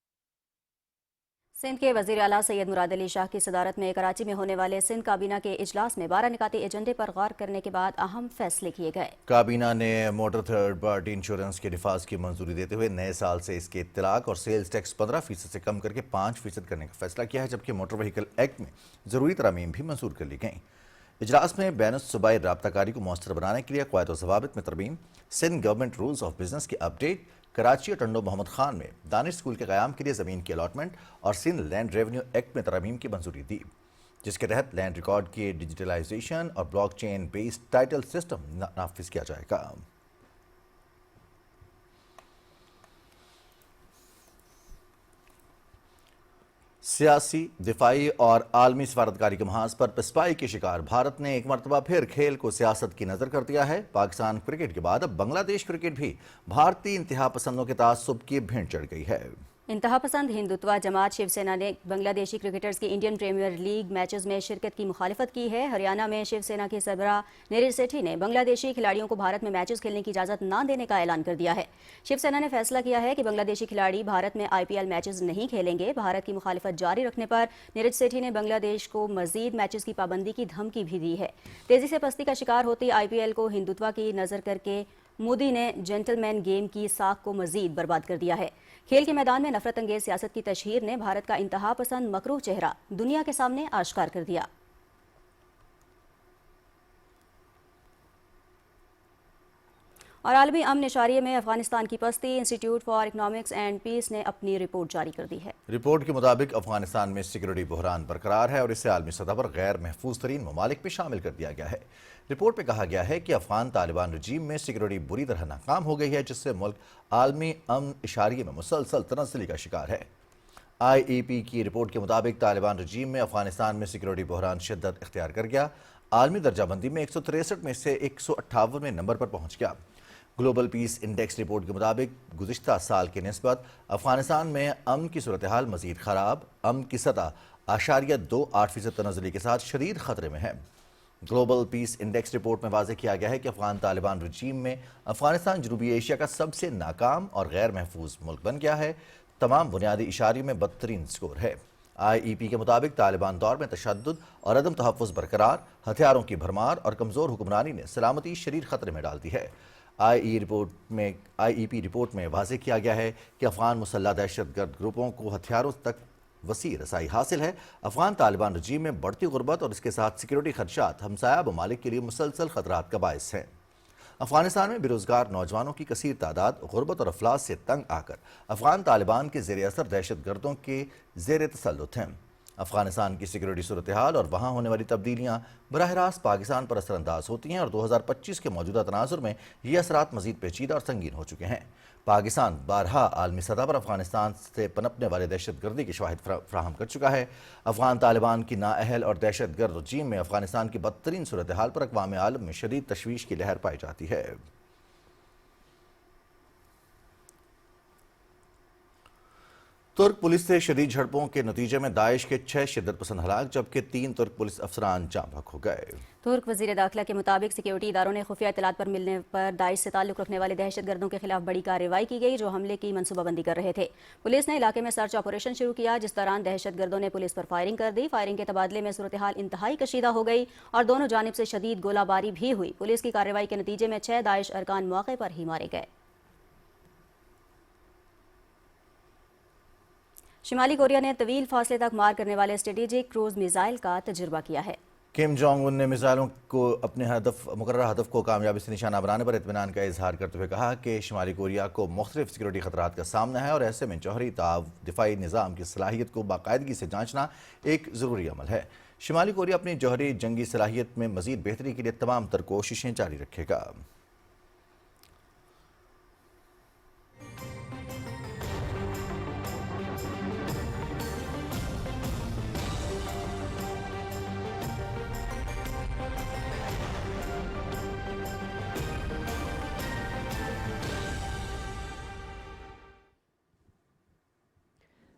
सिंध के वज़ीर आला सैयद मुराद अली शाह की सदारत में कराची में होने वाले सिंध काबीना के इजलास में 12 निकाती एजेंडे पर गौर करने के बाद अहम फैसले किए गए। काबीना ने मोटर थर्ड पार्टी इंश्योरेंस के निफाज की मंजूरी देते हुए नए साल से इसके इत्तलाक और सेल्स टैक्स 15% से कम करके 5% करने का फैसला किया है, जबकि मोटर व्हीकल एक्ट में ज़रूरी तरमीम भी मंजूर कर ली गई। इजलास में बैन सूबाई राब्ताकारी को मौसर बनाने के लिए क़वायद व ज़वाबित में तरमीम, Sindh government rules of business की अपडेट, कराची और टंडो मोहम्मद खान में दानिश स्कूल के क़याम के लिए ज़मीन की अलॉटमेंट और सिंध लैंड रेवेन्यू एक्ट में तरमीम की मंजूरी दी, जिसके तहत लैंड रिकॉर्ड के डिजिटलाइजेशन और block chain based title system नाफिज किया जाएगा। सियासी, दिफाई और आलमी सफारतकारी के महाज पर पिस्पाई के शिकार भारत ने एक मरतबा फिर खेल को सियासत की नज़र कर दिया है। पाकिस्तान क्रिकेट के बाद अब बांग्लादेश क्रिकेट भी भारतीय इंतहा पसंदों के तासुब की भेंट चढ़ गई है। इंतहा पसंद हिंदुत्व जमात शिवसेना ने बांग्लादेशी क्रिकेटर्स की इंडियन प्रीमियर लीग मैचेस में शिरकत की मुखालिफत की है। हरियाणा में शिवसेना के सरबराह नीरज सेठी ने बांग्लादेशी खिलाड़ियों को भारत में मैचेस खेलने की इजाज़त न देने का ऐलान कर दिया है। शिवसेना ने फैसला किया है कि बांग्लादेशी खिलाड़ी भारत में IPL मैचेस नहीं खेलेंगे। भारत की मुखालिफत जारी रखने पर नीरज सेठी ने बांग्लादेश को मजीद मैचेस की पाबंदी की धमकी भी दी है। तेजी से पस्ती का शिकार होती IPL को हिंदुत्व की नज़र करके मोदी ने जेंटलमैन गेम की साख को मजीद बर्बाद कर दिया है। खेल के मैदान में नफरत अंगेज सियासत की तशहीर ने भारत का इंतहा पसंद मकरूह चेहरा दुनिया के सामने आश्कार कर दिया। और आलमी अमन इशारे में अफगानिस्तान की पस्ती, institute for economics and Peace ने अपनी रिपोर्ट जारी कर दी है। रिपोर्ट के मुताबिक अफगानिस्तान में सिक्योरिटी बहरान बरकरार है और इसे आलमी सतह पर गैर महफूज तरीन ममालिक में शामिल कर दिया गया है। रिपोर्ट में कहा गया है कि अफगान तालिबान रजीम में सिक्योरिटी बुरी तरह नाकाम हो गई है, जिससे मुल्क आलमी अमन इशारे में मुसलसल तनज़्ज़ुली का शिकार है। IEP की रिपोर्ट के मुताबिक तालिबान रजीम में अफगानिस्तान में सिक्योरिटी बहरान शिद्दत इख्तियार कर गया। आलमी दर्जाबंदी में 163 में से 158वें नंबर पर पहुँच गया। ग्लोबल पीस इंडेक्स रिपोर्ट के मुताबिक गुज़िश्ता साल के निस्बत अफगानिस्तान में अमन की सूरत हाल मज़ीद ख़राब, अमन की सतह 0.28% तनज़्ज़ुली के साथ शदीद ख़तरे में है। ग्लोबल पीस इंडेक्स रिपोर्ट में वाज़ेह किया गया है कि अफगान तालिबान रजीम में अफगानिस्तान जनूबी एशिया का सबसे नाकाम और गैर महफूज मुल्क बन गया है। तमाम बुनियादी इशारों में बदतरीन स्कोर है। IEP के मुताबिक तालिबान दौर में तशद्दुद और अदम तहफ़्फ़ुज़ बरकरार, हथियारों की भरमार और कमज़ोर हुक्मरानी ने सलामती शदीद ख़तरे में डाल दी है। IEP रिपोर्ट में वाज़ेह किया गया है कि अफ़गान मुसल्लह दहशतगर्द ग्रुपों को हथियारों तक वसी रसाई हासिल है। अफ़गान तालिबान रजीम में बढ़ती गुर्बत और इसके साथ सिक्योरिटी खदशात हमसाया ममालिक के लिए मुसलसल ख़तरात का बायस हैं। अफ़गानिस्तान में बेरोज़गार नौजवानों की कसीर तादाद गुर्बत और अफलास से तंग आकर अफ़गान तालिबान के ज़ेर असर दहशतगर्दों के ज़ेर तसल्लुत हैं। अफ़गानिस्तान की सिक्योरिटी सूरत हाल और वहाँ होने वाली तब्दीलियाँ बराह रास्त पाकिस्तान पर असरअंदाज होती हैं और 2025 के मौजूदा तनाजुर में ये असरात मज़ीद पेचीदा और संगीन हो चुके हैं। पाकिस्तान बारहा आलमी सतह पर अफ़गानिस्तान से पनपने वाले दहशतगर्दी की शवाहिद फ्राहम कर चुका है। अफ़गान तालिबान की नाअहल और दहशतगर्द रजीम में अफ़गानिस्तान की बदतरीन सूरत हाल पर अक़वाम आलम में शदीद तशवीश की लहर पाई जाती है। तुर्क पुलिस से शदीद झड़पों के नतीजे में दाइश के 6 शिद्दत पसंद हलाक जबकि 3 तुर्क पुलिस अफसरान जाँ बहक हो गए। तुर्क वजीर दाखिला के मुताबिक सिक्योरिटी इदारों ने खुफिया इतलात पर मिलने पर दाइश से ताल्लुक रखने वाले दहशत गर्दों के खिलाफ बड़ी कार्रवाई की गई जो हमले की मनसूबाबंदी कर रहे थे। पुलिस ने इलाके में सर्च ऑपरेशन शुरू किया जिस दौरान दहशत गर्दों ने पुलिस पर फायरिंग कर दी। फायरिंग के तबादले में सूरत हाल इंतहाई कशीदा हो गई और दोनों जानिब से शदीद गोलाबारी भी हुई। पुलिस की कार्रवाई के नतीजे में 6 दाइश अरकान मौके पर ही मारे गए। शिमाली कोरिया ने तवील फासले तक मार करने वाले स्ट्रेटेजिक क्रूज मिसाइल का तजुर्बा किया है। किम जोंग उन ने मिसाइलों को अपने मुकर्रर हदफ को कामयाबी से निशाना बनाने पर इत्मीनान का इजहार करते हुए कहा कि शुमाली कोरिया को मुख्तलिफ सिक्योरिटी खतरात का सामना है और ऐसे में जौहरी दिफाई निज़ाम की सलाहियत को बाकायदगी से जांचना एक ज़रूरी अमल है। शुमाली कोरिया अपनी जौहरी जंगी सलाहियत में मज़ीद बेहतरी के लिए तमाम तर कोशिशें जारी रखेगा।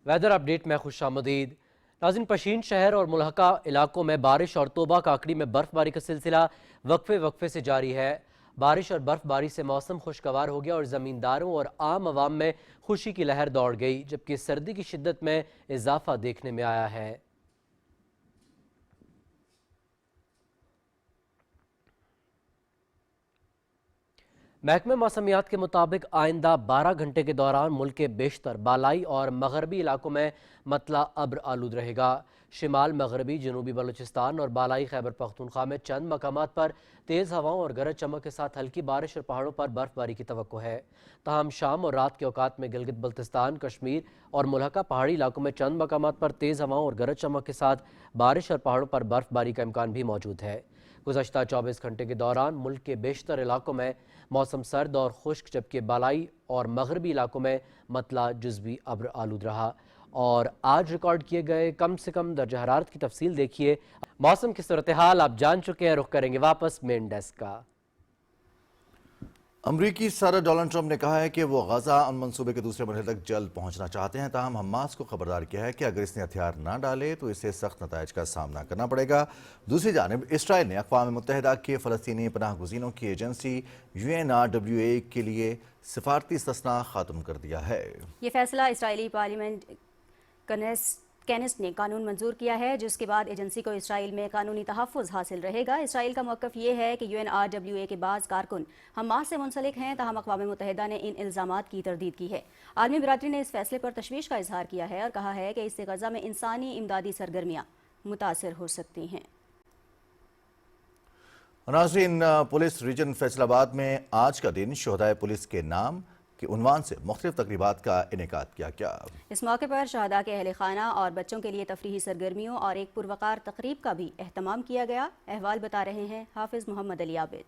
वेदर अपडेट में खुशामदीद। नाज़रीन, पशीन शहर और मुल्हका इलाकों में बारिश और तोबा काकड़ी में बर्फबारी का सिलसिला वक्फे से जारी है। बारिश और बर्फबारी से मौसम खुशगवार हो गया और ज़मींदारों और आम आवाम में खुशी की लहर दौड़ गई जबकि सर्दी की शिद्दत में इजाफा देखने में आया है। महकमे मौसमियात के मुताबिक आइंदा 12 घंटे के दौरान मुल्क के बेशतर बालाई और मगरबी इलाकों में मतला अब्र आलूद रहेगा। शिमाल मगरबी जनूबी बलूचिस्तान और बालाई खैबर पख्तूनख्वा में चंद मकामात पर तेज़ हवाओं और गरज चमक के साथ हल्की बारिश और पहाड़ों पर बर्फबारी की तवक्को है। ताहम शाम और रात के औकात में गिलगित बल्तिस्तान, कश्मीर और मुल्हका पहाड़ी इलाकों में चंद मकामात पर तेज़ हवाओं और गरज चमक के साथ बारिश और पहाड़ों पर बर्फबारी का इम्कान भी मौजूद है। गुज़श्ता 24 घंटे के दौरान मुल्क के बेशतर इलाकों में मौसम सर्द और खुश्क जबकि बालाई और मगरबी इलाकों में मतला जुज़वी अब्र आलूद रहा। और आज रिकॉर्ड किए गए कम से कम दर्जा हरारत की तफसील देखिए। मौसम की सूरत हाल आप जान चुके हैं, रुख करेंगे वापस मेन डेस्क का। अमरीकी सदर डोनाल्ड ट्रंप ने कहा है कि वो गजा अमन मंसूबे के दूसरे मरहले तक जल्द पहुंचना चाहते हैं। ताहम हमास को खबरदार किया है कि अगर इसने हथियार ना डाले तो इसे सख्त नताइज का सामना करना पड़ेगा। दूसरी जानिब इसराइल ने अक़वाम मुत्तहिदा के फ़लस्तीनी पनाह गुज़ीनों की एजेंसी UNRWA के लिए सिफारती इस्तिस्ना ख़त्म कर दिया है। ये फैसला इसराइली पार्लियामेंट केनेस्ट ने कानून मंजूर किया है जिसके बाद एजेंसी को इसराइल में कानूनी तहफ़्फ़ुज़ हासिल रहेगा। इसराइल का मौक़िफ़ ये है कि UNRWA के बाज़ कारकुन हमास से मुंसलिक हैं। ताहम अक़वाम मुत्तहिदा ने इन इल्ज़ामात की तरदीद की है। आलमी बिरादरी ने इस फैसले पर तशवीश का इजहार किया है और कहा है कि इससे गज़ा में इंसानी इमदादी सरगर्मियाँ मुतासर हो सकती हैं। नाज़रीन, पुलिस रीजन फैसलाबाद में आज का दिन शोहदाए पुलिस के नाम के उन्वान से मुख्तलिफ तकरीबात का इनेकाद किया गया। इस मौके पर शहदा के अहले खाना और बच्चों के लिए तफरीही सरगर्मियों और एक पुरवकार तकरीब का भी एहतमाम किया गया। अहवाल बता रहे हैं हाफिज मोहम्मद अली आबिद।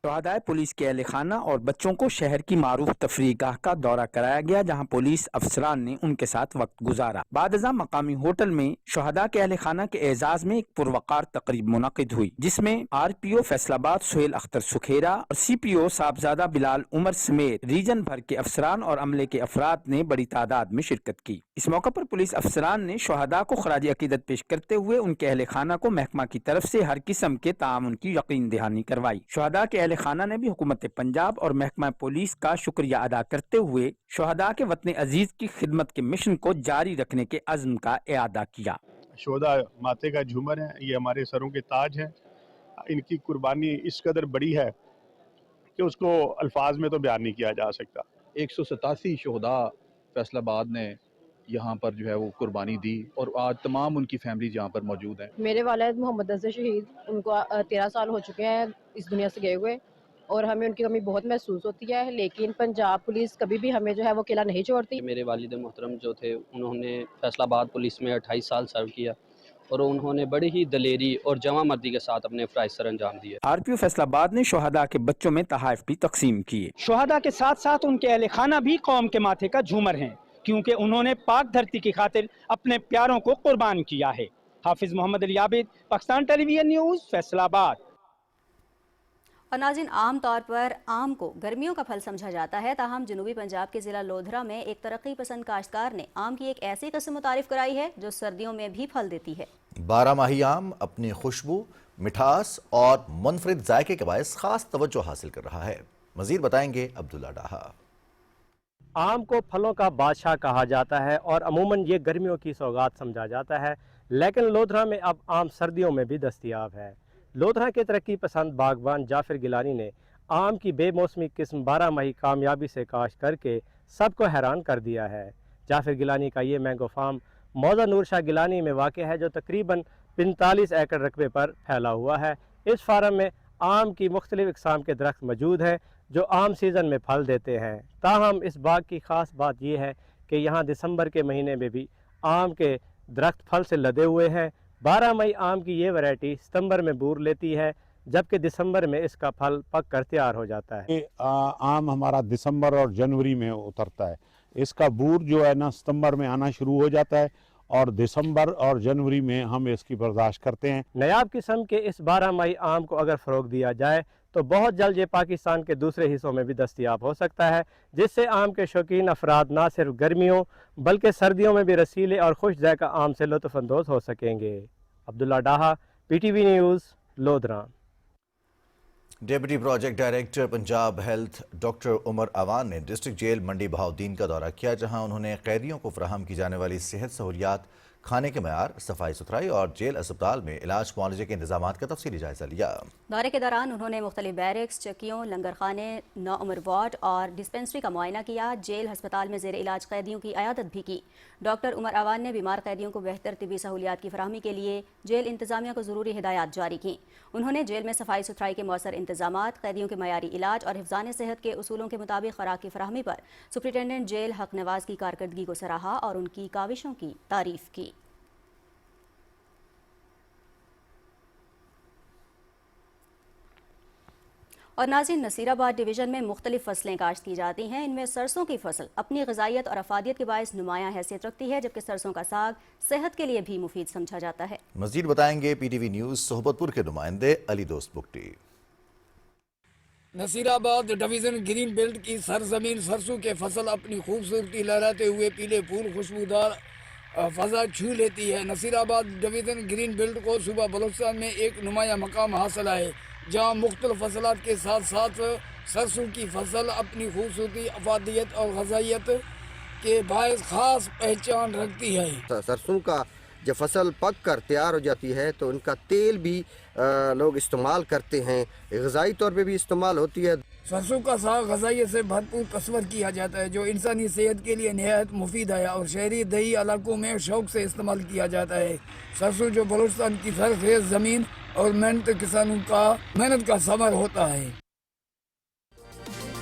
शहदाए पुलिस के अहले खाना और बच्चों को शहर की मारूफ तफरीगाह का दौरा कराया गया जहां पुलिस अफसरान ने उनके साथ वक्त गुजारा। बादजा मकामी होटल में शहदा के अहले खाना के एजाज में एक पुरवकार तकरीब मुनक़िद हुई जिसमें RPO फैसलाबाद सुहेल अख्तर सुखेरा और CPO साहबजादा बिलाल उमर समेत रीजन भर के अफसरान और अमले के अफराद ने बड़ी तादाद में शिरकत की। इस मौके पर पुलिस अफसरान ने शहदा को खराज अकीदत पेश करते हुए उनके अहले खाना को महकमा की तरफ से हर किस्म के तामुन की यकीन दहानी करवाई। शहदा के अहले खाना ने भी हुकूमत पंजाब और महकमा पुलिस का शुक्रिया अदा करते हुए शहदा के वतन अजीज की खिदमत के मिशन को जारी रखने के अज़्म का इआदा किया। शहदा माथे का झूमर है, ये हमारे सरों के ताज हैं। इनकी कुर्बानी इस कदर बड़ी है कि उसको अल्फाज में तो बयान नहीं किया जा सकता। 187 शहदा फैसलाबाद ने यहाँ पर जो है वो कुर्बानी दी और आज तमाम उनकी फैमिली यहाँ पर मौजूद हैं। मेरे वालिद मोहम्मद अज़हर शहीद, उनको 13 साल हो चुके हैं इस दुनिया से गए हुए और हमें उनकी कमी बहुत महसूस होती है, लेकिन पंजाब पुलिस कभी भी हमें जो है वो अकेला नहीं छोड़ती। मेरे वालिद मोहतरम जो थे उन्होंने फैसलाबाद पुलिस में 28 साल सर्व किया और उन्होंने बड़ी ही दलेरी और जवां मर्दी के साथ अपने फ़राइज़ सर अंजाम दिए। RPO फैसलाबाद ने शहदा के बच्चों में तोहफ़े भी तकसीम किए। शहदा के साथ साथ उनके अहले खाना भी कौम के माथे का झूमर हैं क्योंकि उन्होंने पाक धरती की खातिर अपने प्यारों को कुर्बान किया है। हाफिज मोहम्मद अली आबिद, पाकिस्तान टेलीविजन न्यूज़, फैसलाबाद। और नाज़रीन, आम तौर पर आम को गर्मियों का फल समझा जाता है, ताहम जनूबी पंजाब के ज़िला लोधरा में एक तरक्की पसंद काश्तकार ने आम की एक ऐसी किस्म मुतारिफ कराई है जो सर्दियों में भी फल देती है। 12 माही आम अपनी खुशबू, मिठास और मुनफरिद जायके के बायस खास तवज्जो हासिल कर रहा है। मजीद बताएंगे अब्दुल्ला डाहा। आम को फलों का बादशाह कहा जाता है और अमूमन ये गर्मियों की सौगात समझा जाता है, लेकिन लोधरा में अब आम सर्दियों में भी दस्तयाब है। लोधरा के तरक्की पसंद बागबान जाफिर गिलानी ने आम की बेमौसमी किस्म 12 माही कामयाबी से काश्त करके सबको हैरान कर दिया है। जाफिर गिलानी का ये मैंगो फार्म मौजा नूर शाह गिलानी में वाक़ है, जो तकरीबन 45 एकड़ रकबे पर फैला हुआ है। इस फार्म में आम की मुख्तलिफ इकसाम के दरख्त मौजूद हैं जो आम सीज़न में फल देते हैं। ताहम इस बाग की ख़ास बात यह है कि यहाँ दिसंबर के महीने में भी आम के दरख्त फल से लदे हुए हैं। 12 मई आम की ये वैरायटी सितंबर में बूर लेती है, जबकि दिसंबर में इसका फल पक कर तैयार हो जाता है। आम हमारा दिसंबर और जनवरी में उतरता है, इसका बूर जो है ना सितंबर में आना शुरू हो जाता है और दिसंबर और जनवरी में हम इसकी बर्दाश्त करते हैं। नायाब किस्म के इस 12 मई आम को अगर फ़रोग दिया जाए तो बहुत जल्द ये पाकिस्तान के दूसरे हिस्सों में भी दस्तयाब हो सकता है, जिससे आम के शौकीन अफराद ना सिर्फ गर्मियों बल्कि सर्दियों में भी रसीले और खुश जायका आम से लुत्फ़अंदोज़ हो सकेंगे। Abdullah Daha, PTV news, Lodhran. Deputy project director Punjab health doctor Umar Awan ने डिस्ट्रिक्ट जेल मंडी बहाउद्दीन का दौरा किया, जहां उन्होंने कैदियों को फराहम की जाने वाली सेहत सहूलियात, खाने के मयार, सफाई सुथराई और जेल अस्पताल में इलाज मुआवजे के इंतजाम का तफसीली जायजा लिया। दौरे के दौरान उन्होंने मुख्तलिफ बैरक्स, चक्कियों, लंगर खाने, 9 उम्र वार्ड और डिस्पेंसरी का मुआयना किया। जेल हस्पताल में ज़ेर इलाज कैदियों की अयादत भी की। डॉक्टर उमर अवान ने बीमार कैदियों को बेहतर तिबी सहूलियात की फराहमी के लिए जेल इंतजामिया को ज़रूरी हिदायत जारी की। उन्होंने जेल में सफाई सुथराई के मौसर इंतजाम, कैदियों के मयारी इलाज और हिफ्ज़ान सेहत के उसूलों के मुताबिक खुराक की फराहमी पर सुपरिटेंडेंट जेल हक नवाज की कारकर्दगी को सराहा और उनकी काविशों की तारीफ की। और नाज़रीन, नसीराबाद डिवीज़न में मुख्तलिफ फसलें काश्त की जाती हैं। इनमें सरसों की फसल अपनी ग़िज़ाइयत और अफादियत के बायस नुमायाँ हैसियत रखती है, जबकि सरसों का साग सेहत के लिए भी मुफीद समझा जाता है। मज़ीद बताएंगे PTV न्यूज़ सोहबतपुर के नुमाइंदे अली दोस्त Bugti. Nasirabad division green belt की सरजमीन सरसों के फसल अपनी खूबसूरती लहराते हुए पीले फूल खुशबूदार फ़ज़ा छू लेती है। नसीराबाद डिवीज़न ग्रीन बेल्ट को सूबा बलूचिस्तान में एक नुमाया मकाम हासिल है, जहाँ मुख्तलिफ फसलात के साथ साथ सरसों की फसल अपनी खूबसूरती, अफादियत और ग़िज़ाइयत के बायस ख़ास पहचान रखती है। सरसों का जब फसल पक कर तैयार हो जाती है तो उनका तेल भी लोग इस्तेमाल करते हैं, ग़िज़ाई तौर पे भी इस्तेमाल होती है। सरसों का साग ग़िज़ाइयत से भरपूर तस्वर किया जाता है, जो इंसानी सेहत के लिए नहायत मुफीद है और शहरी दही इलाकों में शौक़ से इस्तेमाल किया जाता है। सरसों जो बलूचिस्तान की सरखेज़ ज़मीन और मेहनत किसानों का मेहनत का समर होता है।